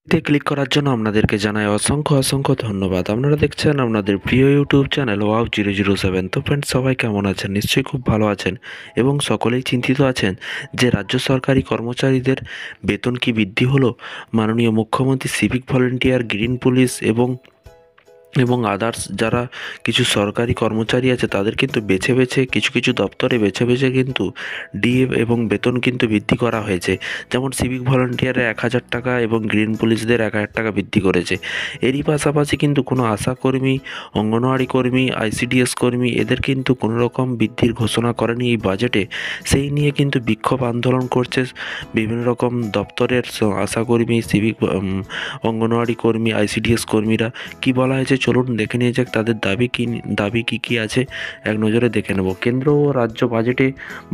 তে ক্লিক করার জন্য আপনাদেরকে জানাই অসংখ্য ধন্যবাদ। আপনারা দেখছেন আপনাদের প্রিয় ইউটিউব চ্যানেল ওয়াও007। তো ফ্রেন্ডস, সবাই কেমন আছেন? নিশ্চয়ই খুব ভালো আছেন এবং সকলেই চিন্তিত আছেন যে রাজ্য সরকারি কর্মচারীদের বেতন কি বৃদ্ধি হলো? মাননীয় মুখ্যমন্ত্রী সিভিক ভলেন্টিয়ার, গ্রিন পুলিশ এবং আদার্স যারা কিছু সরকারি কর্মচারী আছে তাদের কিন্তু বেছে কিছু দপ্তরে বেছে কিন্তু ডিএ এবং বেতন কিন্তু বৃদ্ধি করা হয়েছে। যেমন সিভিক ভলান্টিয়ারে 1,000 টাকা এবং গ্রিন পুলিশদের 1,000 টাকা বৃদ্ধি করেছে। এরই পাশাপাশি কিন্তু কোনো আশাকর্মী, অঙ্গনওয়াড়ি কর্মী, আইসিডিএস কর্মী এদের কিন্তু কোনো রকম বৃদ্ধির ঘোষণা করেনি এই বাজেটে। সেই নিয়ে কিন্তু বিক্ষোভ আন্দোলন করছে বিভিন্ন রকম দপ্তরের আশাকর্মী, সিভিক অঙ্গনওয়াড়ি কর্মী, আইসিডিএস কর্মীরা। কি বলা হয়েছে চলুন দেখে নিয়ে যাক তাদের দাবি কি আছে এক নজরে দেখে নেব। কেন্দ্র ও রাজ্য বাজেটে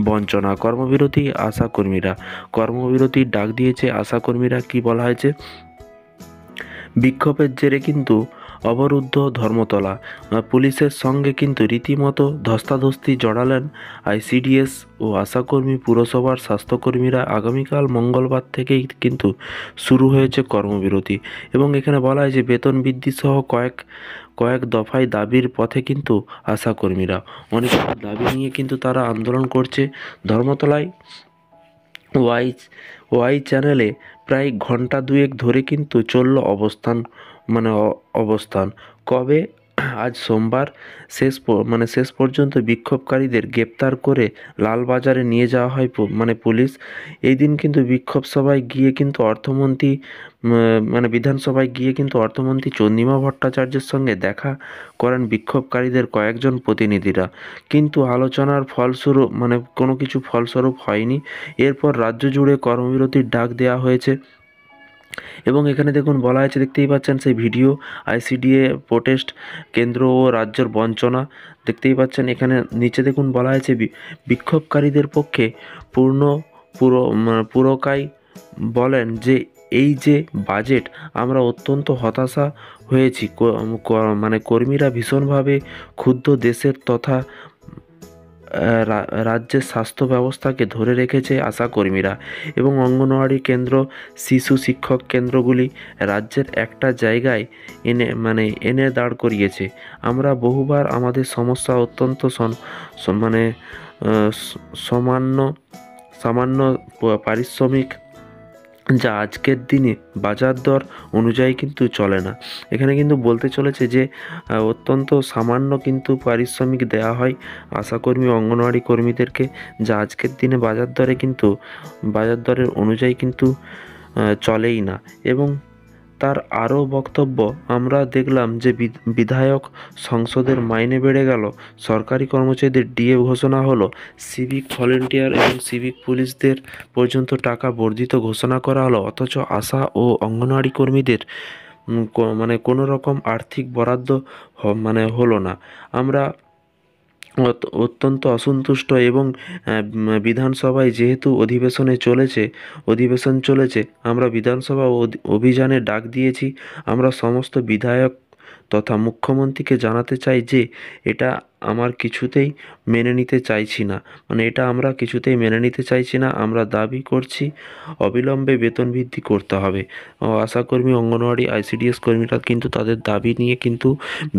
বঞ্চনা, কর্মবিরতি আশাকর্মীরা, কর্মবিরতির ডাক দিয়েছে আশাকর্মীরা। কি বলা হয়েছে? বিক্ষোভের জেরে কিন্তু অবরুদ্ধ ধর্মতলা, পুলিশের সঙ্গে কিন্তু রীতিমতো ধস্তাধস্তি জড়ালেন আইসিডিএস ও আশাকর্মী। পুরসভার স্বাস্থ্যকর্মীরা আগামীকাল মঙ্গলবার থেকেই কিন্তু শুরু হয়েছে কর্মবিরতি এবং এখানে বলা হয় যে বেতন বৃদ্ধি সহ কয়েক দফায় দাবির পথে কিন্তু আশাকর্মীরা অনেক দাবি নিয়ে কিন্তু তারা আন্দোলন করছে। ধর্মতলায় ওয়াই ওয়াই চ্যানেলে প্রায় ঘন্টা দুয়েক ধরে কিন্তু চলল অবস্থান। কবে? আজ সোমবার শেষ পর্যন্ত বিক্ষোভকারীদের গ্রেপ্তার করে লালবাজারে নিয়ে যাওয়া হয় পুলিশ। এই দিন কিন্তু বিক্ষোভ সভায় গিয়ে কিন্তু অর্থমন্ত্রী বিধানসভায় গিয়ে কিন্তু অর্থমন্ত্রী চন্দ্রিমা ভট্টাচার্যের সঙ্গে দেখা করেন বিক্ষোভকারীদের কয়েকজন প্রতিনিধিরা, কিন্তু আলোচনার কোনো কিছু ফলস্বরূপ হয়নি। এরপর রাজ্য জুড়ে কর্মবিরতির ডাক দেওয়া হয়েছে এবং এখানে দেখুন বলা হয়েছে, দেখতেই পাচ্ছেন সেই ভিডিও, আইসিডিএ প্রোটেস্ট, কেন্দ্র ও রাজ্যের বঞ্চনা। দেখতেই পাচ্ছেন এখানে নিচে দেখুন বলা হয়েছে বিক্ষোভকারীদের পক্ষে পুরকাই বলেন যে এই যে বাজেট, আমরা অত্যন্ত হতাশা হয়েছি। কর্মীরা ভীষণভাবে ক্ষুব্ধ। দেশের তথা রাজ্যের স্বাস্থ্য ব্যবস্থাকে ধরে রেখেছে আশাকর্মীরা এবং অঙ্গনওয়াড়ি কেন্দ্র, শিশু শিক্ষক কেন্দ্রগুলি রাজ্যের একটা জায়গায় এনে দাঁড় করিয়েছে। আমরা বহুবার আমাদের সমস্যা অত্যন্ত সামান্য পারিশ্রমিক, যা আজকের দিনে বাজার দর অনুযায়ী কিন্তু চলে না। এখানে কিন্তু বলতে চলেছে যে অত্যন্ত সামান্য কিন্তু পারিশ্রমিক দেওয়া হয় আশাকর্মী, অঙ্গনওয়াড়ি কর্মীদেরকে, যা আজকের দিনে বাজার দরের অনুযায়ী কিন্তু চলেই না। এবং তার আরও বক্তব্য, আমরা দেখলাম যে বিধায়ক, সংসদের মাইনে বেড়ে গেল, সরকারি কর্মচারীদের ডিএ ঘোষণা হলো, সিভিক ভলেন্টিয়ার এবং সিভিক পুলিশদের পর্যন্ত টাকা বর্ধিত ঘোষণা করা হলো, অথচ আশা ও অঙ্গনওয়াড়ি কর্মীদের কোনো রকম আর্থিক বরাদ্দ হলো না। আমরা অত্যন্ত অসন্তুষ্ট এবং বিধানসভায় যেহেতু অধিবেশন চলেছে, আমরা বিধানসভা অভিযানে ডাক দিয়েছি। আমরা সমস্ত বিধায়ক তথা মুখ্যমন্ত্রীকে জানাতে চাই যে এটা আমরা কিছুতেই মেনে নিতে চাইছি না। আমরা দাবি করছি অবিলম্বে বেতন বৃদ্ধি করতে হবে। আশাকর্মী, অঙ্গনওয়াড়ি, আইসিডিএস কর্মীরা কিন্তু তাদের দাবি নিয়ে কিন্তু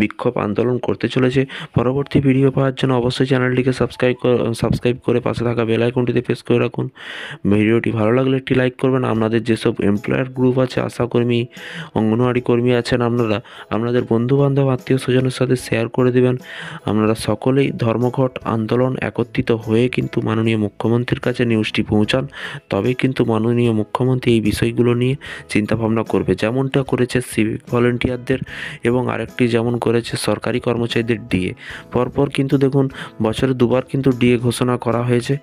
বিক্ষোভ আন্দোলন করতে চলেছে। পরবর্তী ভিডিও পাওয়ার জন্য অবশ্যই চ্যানেলটিকে সাবস্ক্রাইব করে পাশে থাকা বেল আইকনটিতে প্রেস করে রাখুন। ভিডিওটি ভালো লাগলে একটি লাইক করবেন। আপনাদের যেসব এমপ্লয়ার গ্রুপ আছে, আশাকর্মী, অঙ্গনওয়াড়ি কর্মী আছেন, আপনাদের বন্ধুবান্ধব, আত্মীয় স্বজনের সাথে শেয়ার করে দেবেন। আপনারা সকলেই ধর্মঘট আন্দোলন একত্রিত হয়ে কিন্তু মাননীয় মুখ্যমন্ত্রীর কাছে নিউজটি পৌঁছান, তবেই কিন্তু মাননীয় মুখ্যমন্ত্রী এই বিষয়গুলো নিয়ে চিন্তাভাবনা করবে, যেমনটা করেছে সিভিক ভলেন্টিয়ারদের এবং আরেকটি যেমন করেছে সরকারি কর্মচারীদের ডিএ। পরপর কিন্তু দেখুন বছরে দুবার কিন্তু ডিএ ঘোষণা করা হয়েছে,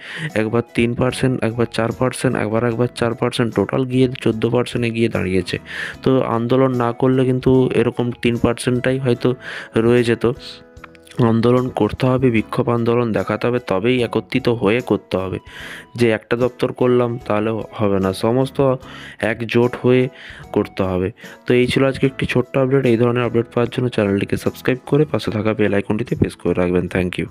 একবার 3%, একবার 4%, একবার 4%, টোটাল গিয়ে 14%-এ গিয়ে দাঁড়িয়েছে। তো আন্দোলন না করলে কিন্তু এরকম 3%টাই হয়তো রয়ে যেত। আন্দোলন করতে হবে, বিক্ষোভ আন্দোলন দেখাতে হবে, তবেই একত্রিত হয়ে করতে হবে। যে একটা দপ্তর করলাম তাহলে হবে না, সমস্ত একজোট হয়ে করতে হবে। তো এই ছিল আজকে একটি ছোট্ট আপডেট। এই ধরনের আপডেট পাওয়ার জন্য চ্যানেলটিকে সাবস্ক্রাইব করে পাশে থাকা বেল আইকনটিতে প্রেস করে রাখবেন। Thank you.